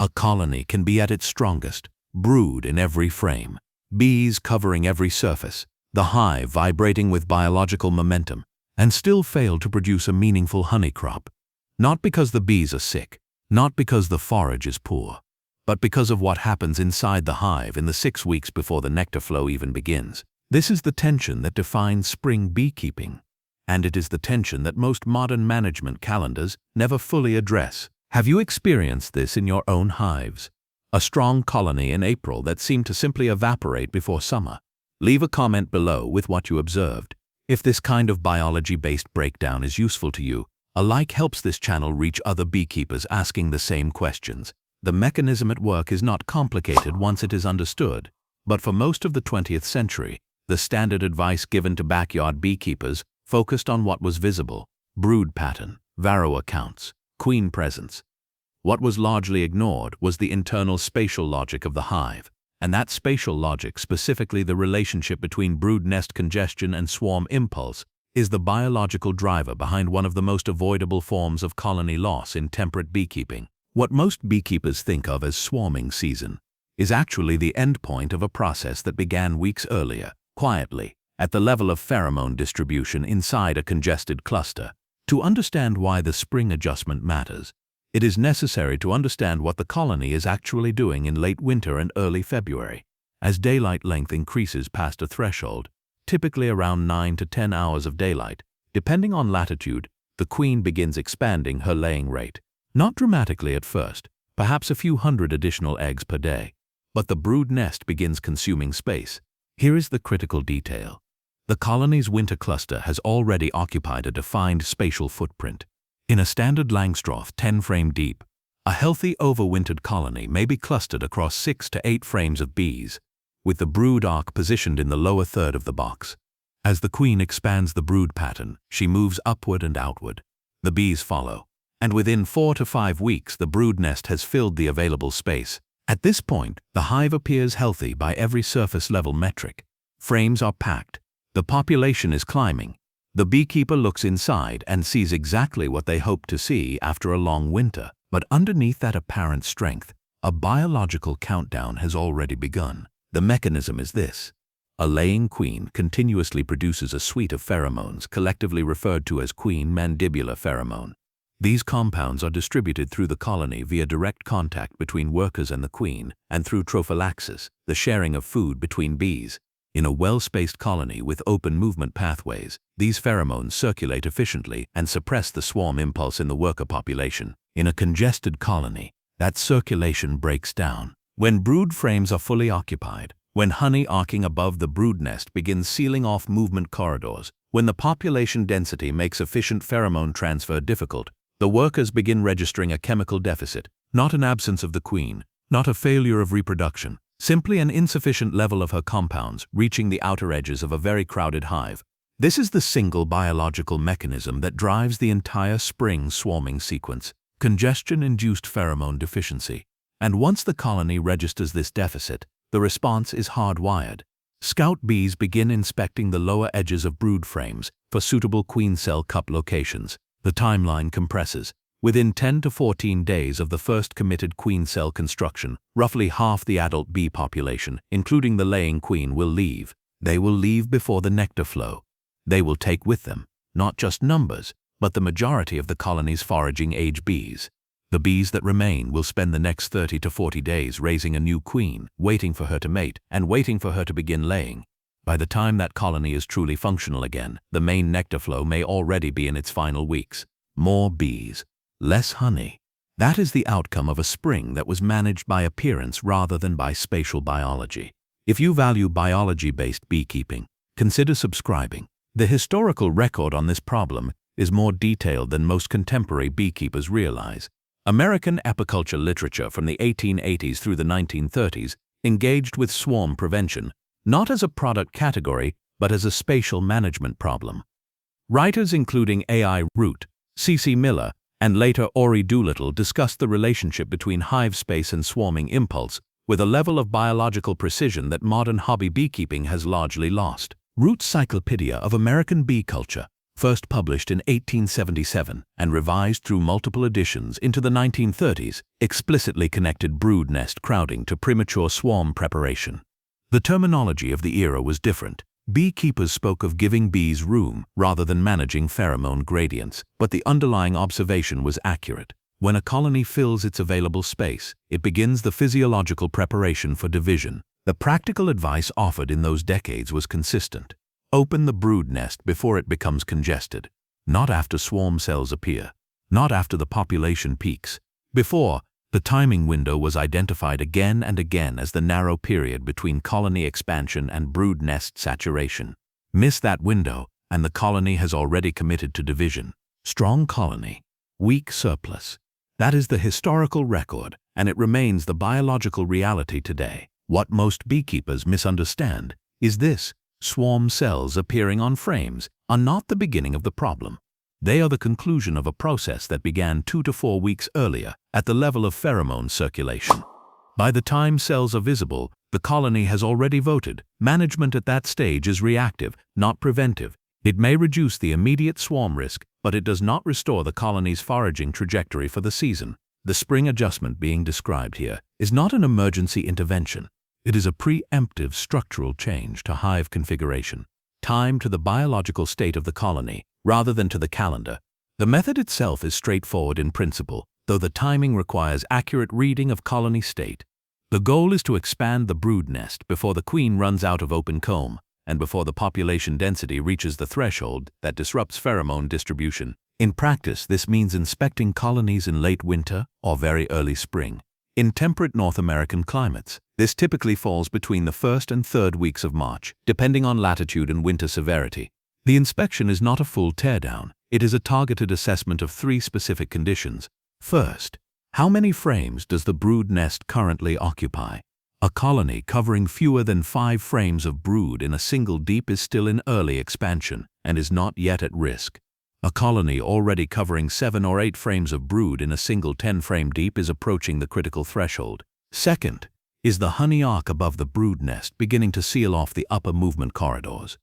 A colony can be at its strongest, brood in every frame, bees covering every surface, the hive vibrating with biological momentum, and still fail to produce a meaningful honey crop. Not because the bees are sick, not because the forage is poor, but because of what happens inside the hive in the 6 weeks before the nectar flow even begins. This is the tension that defines spring beekeeping, and it is the tension that most modern management calendars never fully address. Have you experienced this in your own hives? A strong colony in April that seemed to simply evaporate before summer? Leave a comment below with what you observed. If this kind of biology-based breakdown is useful to you, a like helps this channel reach other beekeepers asking the same questions. The mechanism at work is not complicated once it is understood, but for most of the 20th century, the standard advice given to backyard beekeepers focused on what was visible: brood pattern, varroa counts, queen presence. What was largely ignored was the internal spatial logic of the hive, and that spatial logic, specifically the relationship between brood-nest congestion and swarm impulse, is the biological driver behind one of the most avoidable forms of colony loss in temperate beekeeping. What most beekeepers think of as swarming season is actually the endpoint of a process that began weeks earlier, quietly, at the level of pheromone distribution inside a congested cluster. To understand why the spring adjustment matters, it is necessary to understand what the colony is actually doing in late winter and early February. As daylight length increases past a threshold, typically around 9 to 10 hours of daylight, depending on latitude, the queen begins expanding her laying rate. Not dramatically at first, perhaps a few hundred additional eggs per day, but the brood nest begins consuming space. Here is the critical detail. The colony's winter cluster has already occupied a defined spatial footprint. In a standard Langstroth 10-frame deep, a healthy overwintered colony may be clustered across 6 to 8 frames of bees, with the brood arc positioned in the lower third of the box. As the queen expands the brood pattern, she moves upward and outward. The bees follow, and within 4 to 5 weeks the brood nest has filled the available space. At this point, the hive appears healthy by every surface-level metric. Frames are packed. The population is climbing. The beekeeper looks inside and sees exactly what they hoped to see after a long winter. But underneath that apparent strength, a biological countdown has already begun. The mechanism is this. A laying queen continuously produces a suite of pheromones collectively referred to as queen mandibular pheromone. These compounds are distributed through the colony via direct contact between workers and the queen, and through trophallaxis, the sharing of food between bees. In a well-spaced colony with open movement pathways, these pheromones circulate efficiently and suppress the swarm impulse in the worker population. In a congested colony, that circulation breaks down. When brood frames are fully occupied, when honey arcing above the brood nest begins sealing off movement corridors, when the population density makes efficient pheromone transfer difficult, the workers begin registering a chemical deficit, not an absence of the queen, not a failure of reproduction, simply an insufficient level of her compounds reaching the outer edges of a very crowded hive. This is the single biological mechanism that drives the entire spring swarming sequence: congestion-induced pheromone deficiency. And once the colony registers this deficit, the response is hardwired. Scout bees begin inspecting the lower edges of brood frames for suitable queen cell cup locations. The timeline compresses. Within 10 to 14 days of the first committed queen cell construction, roughly half the adult bee population, including the laying queen, will leave. They will leave before the nectar flow. They will take with them, not just numbers, but the majority of the colony's foraging age bees. The bees that remain will spend the next 30 to 40 days raising a new queen, waiting for her to mate, and waiting for her to begin laying. By the time that colony is truly functional again, the main nectar flow may already be in its final weeks. More bees, less honey. That is the outcome of a spring that was managed by appearance rather than by spatial biology. If you value biology-based beekeeping, consider subscribing. The historical record on this problem is more detailed than most contemporary beekeepers realize. American apiculture literature from the 1880s through the 1930s engaged with swarm prevention, not as a product category, but as a spatial management problem. Writers including A.I. Root, C.C. Miller, and later Ori Doolittle discussed the relationship between hive space and swarming impulse with a level of biological precision that modern hobby beekeeping has largely lost. Root's Cyclopedia of American Bee Culture, first published in 1877 and revised through multiple editions into the 1930s, explicitly connected brood nest crowding to premature swarm preparation. The terminology of the era was different. Beekeepers spoke of giving bees room rather than managing pheromone gradients, but the underlying observation was accurate. When a colony fills its available space, it begins the physiological preparation for division. The practical advice offered in those decades was consistent. Open the brood nest before it becomes congested, not after swarm cells appear, not after the population peaks. Before, the timing window was identified again and again as the narrow period between colony expansion and brood nest saturation. Miss that window, and the colony has already committed to division. Strong colony, weak surplus. That is the historical record, and it remains the biological reality today. What most beekeepers misunderstand is this: swarm cells appearing on frames are not the beginning of the problem. They are the conclusion of a process that began 2 to 4 weeks earlier at the level of pheromone circulation. By the time cells are visible, the colony has already voted. Management at that stage is reactive, not preventive. It may reduce the immediate swarm risk, but it does not restore the colony's foraging trajectory for the season. The spring adjustment being described here is not an emergency intervention. It is a preemptive structural change to hive configuration, timed to the biological state of the colony rather than to the calendar. The method itself is straightforward in principle, though the timing requires accurate reading of colony state. The goal is to expand the brood nest before the queen runs out of open comb and before the population density reaches the threshold that disrupts pheromone distribution. In practice, this means inspecting colonies in late winter or very early spring. In temperate North American climates, this typically falls between the 1st and 3rd weeks of March, depending on latitude and winter severity. The inspection is not a full teardown. It is a targeted assessment of 3 specific conditions. First, how many frames does the brood nest currently occupy? A colony covering fewer than 5 frames of brood in a single deep is still in early expansion and is not yet at risk. A colony already covering 7 or 8 frames of brood in a single 10-frame deep is approaching the critical threshold. Second, is the honey arc above the brood nest beginning to seal off the upper movement corridors?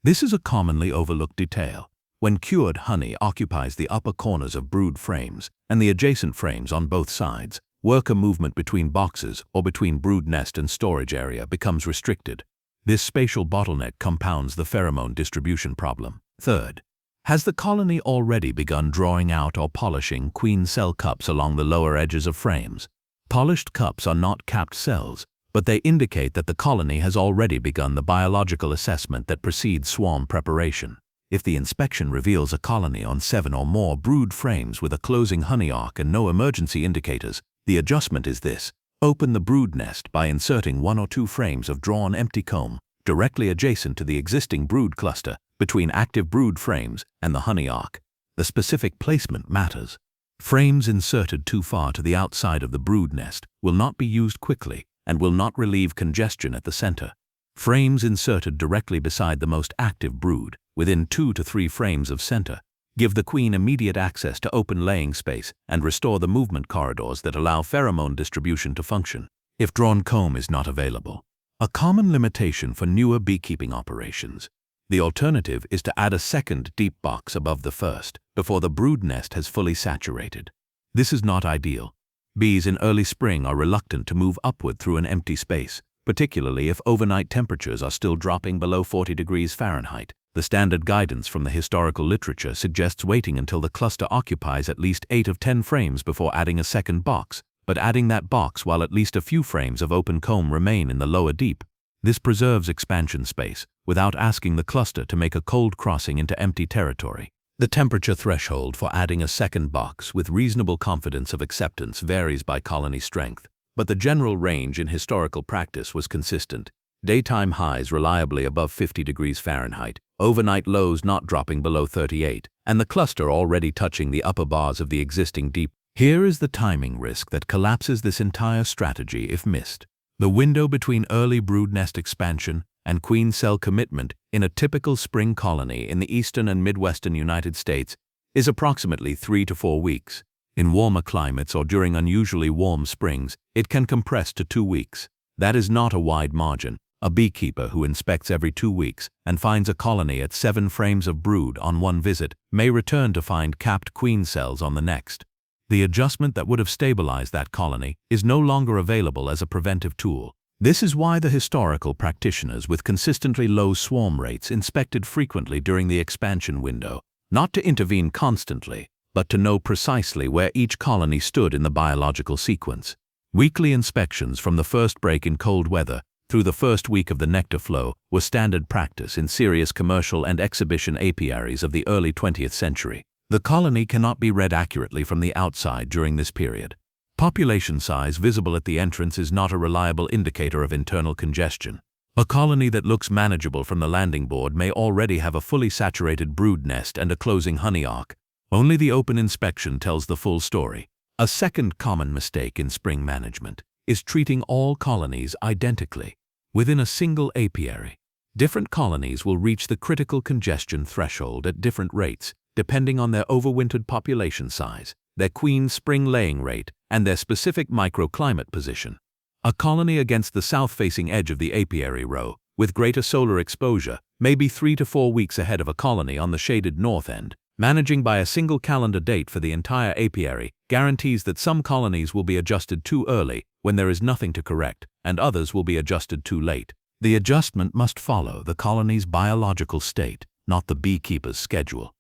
This is a commonly overlooked detail. When cured honey occupies the upper corners of brood frames and the adjacent frames on both sides, worker movement between boxes or between brood nest and storage area becomes restricted. This spatial bottleneck compounds the pheromone distribution problem. Third, has the colony already begun drawing out or polishing queen cell cups along the lower edges of frames? Polished cups are not capped cells, but they indicate that the colony has already begun the biological assessment that precedes swarm preparation. If the inspection reveals a colony on 7 or more brood frames with a closing honey arc and no emergency indicators, the adjustment is this: open the brood nest by inserting 1 or 2 frames of drawn empty comb directly adjacent to the existing brood cluster between active brood frames and the honey arc. The specific placement matters. Frames inserted too far to the outside of the brood nest will not be used quickly and will not relieve congestion at the center. Frames inserted directly beside the most active brood, within 2 to 3 frames of center, give the queen immediate access to open laying space and restore the movement corridors that allow pheromone distribution to function. If drawn comb is not available, a common limitation for newer beekeeping operations, the alternative is to add a second deep box above the first before the brood nest has fully saturated. This is not ideal. Bees in early spring are reluctant to move upward through an empty space, particularly if overnight temperatures are still dropping below 40 degrees Fahrenheit. The standard guidance from the historical literature suggests waiting until the cluster occupies at least 8 of 10 frames before adding a second box, but adding that box while at least a few frames of open comb remain in the lower deep. This preserves expansion space without asking the cluster to make a cold crossing into empty territory. The temperature threshold for adding a second box with reasonable confidence of acceptance varies by colony strength, but the general range in historical practice was consistent. Daytime highs reliably above 50 degrees Fahrenheit, overnight lows not dropping below 38, and the cluster already touching the upper bars of the existing deep. Here is the timing risk that collapses this entire strategy if missed. The window between early brood nest expansion and queen cell commitment in a typical spring colony in the eastern and midwestern United States is approximately 3 to 4 weeks. In warmer climates or during unusually warm springs, it can compress to 2 weeks. That is not a wide margin, A beekeeper who inspects every 2 weeks and finds a colony at 7 frames of brood on one visit may return to find capped queen cells on the next. The adjustment that would have stabilized that colony is no longer available as a preventive tool. This is why the historical practitioners with consistently low swarm rates inspected frequently during the expansion window, not to intervene constantly, but to know precisely where each colony stood in the biological sequence. Weekly inspections from the first break in cold weather through the first week of the nectar flow were standard practice in serious commercial and exhibition apiaries of the early 20th century. The colony cannot be read accurately from the outside during this period. Population size visible at the entrance is not a reliable indicator of internal congestion. A colony that looks manageable from the landing board may already have a fully saturated brood nest and a closing honey arc. Only the open inspection tells the full story. A second common mistake in spring management is treating all colonies identically. Within a single apiary, different colonies will reach the critical congestion threshold at different rates, depending on their overwintered population size, their queen spring laying rate, and their specific microclimate position. A colony against the south-facing edge of the apiary row, with greater solar exposure, may be 3 to 4 weeks ahead of a colony on the shaded north end. Managing by a single calendar date for the entire apiary guarantees that some colonies will be adjusted too early when there is nothing to correct, and others will be adjusted too late. The adjustment must follow the colony's biological state, not the beekeeper's schedule.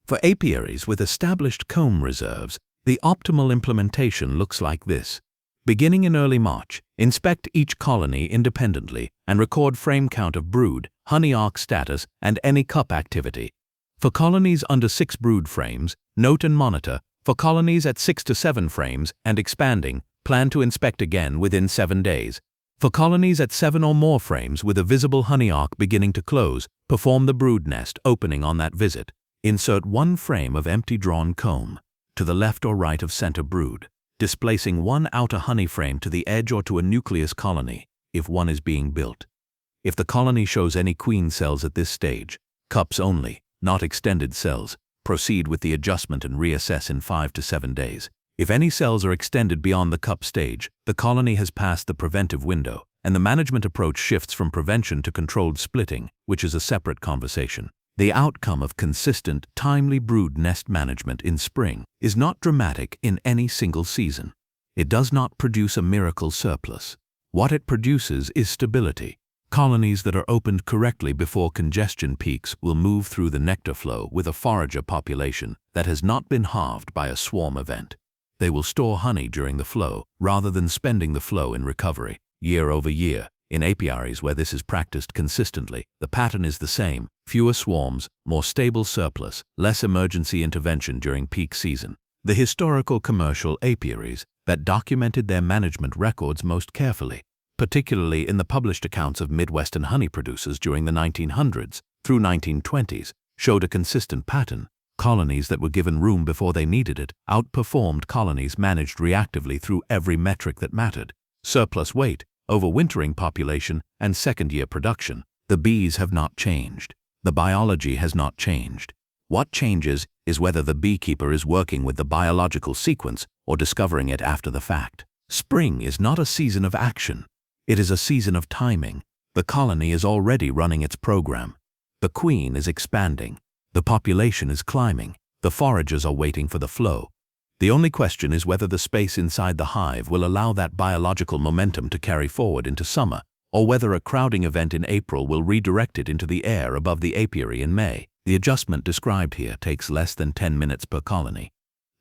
For apiaries with established comb reserves, the optimal implementation looks like this. Beginning in early March, inspect each colony independently and record frame count of brood, honey arc status, and any cup activity. For colonies under 6 brood frames, note and monitor. For colonies at 6 to 7 frames and expanding, plan to inspect again within 7 days. For colonies at 7 or more frames with a visible honey arc beginning to close, perform the brood nest opening on that visit. Insert 1 frame of empty drawn comb to the left or right of center brood, displacing 1 outer honey frame to the edge or to a nucleus colony, if one is being built. If the colony shows any queen cells at this stage, cups only, not extended cells, proceed with the adjustment and reassess in 5 to 7 days. If any cells are extended beyond the cup stage, the colony has passed the preventive window, and the management approach shifts from prevention to controlled splitting, which is a separate conversation. The outcome of consistent, timely brood nest management in spring is not dramatic in any single season. It does not produce a miracle surplus. What it produces is stability. Colonies that are opened correctly before congestion peaks will move through the nectar flow with a forager population that has not been halved by a swarm event. They will store honey during the flow rather than spending the flow in recovery. Year over year, in apiaries where this is practiced consistently, the pattern is the same: fewer swarms, more stable surplus, less emergency intervention during peak season. The historical commercial apiaries that documented their management records most carefully, particularly in the published accounts of Midwestern honey producers during the 1900s through 1920s, showed a consistent pattern. Colonies that were given room before they needed it outperformed colonies managed reactively through every metric that mattered: surplus weight, overwintering population, and second-year production. The bees have not changed. The biology has not changed. What changes is whether the beekeeper is working with the biological sequence or discovering it after the fact. Spring is not a season of action. It is a season of timing. The colony is already running its program. The queen is expanding. The population is climbing. The foragers are waiting for the flow. The only question is whether the space inside the hive will allow that biological momentum to carry forward into summer, or whether a crowding event in April will redirect it into the air above the apiary in May. The adjustment described here takes less than 10 minutes per colony.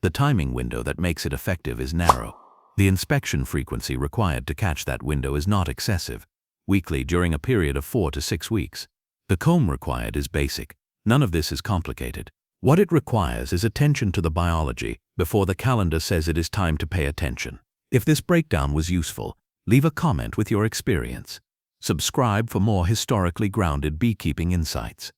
The timing window that makes it effective is narrow. The inspection frequency required to catch that window is not excessive, weekly during a period of 4 to 6 weeks. The comb required is basic. None of this is complicated. What it requires is attention to the biology before the calendar says it is time to pay attention. If this breakdown was useful, leave a comment with your experience. Subscribe for more historically grounded beekeeping insights.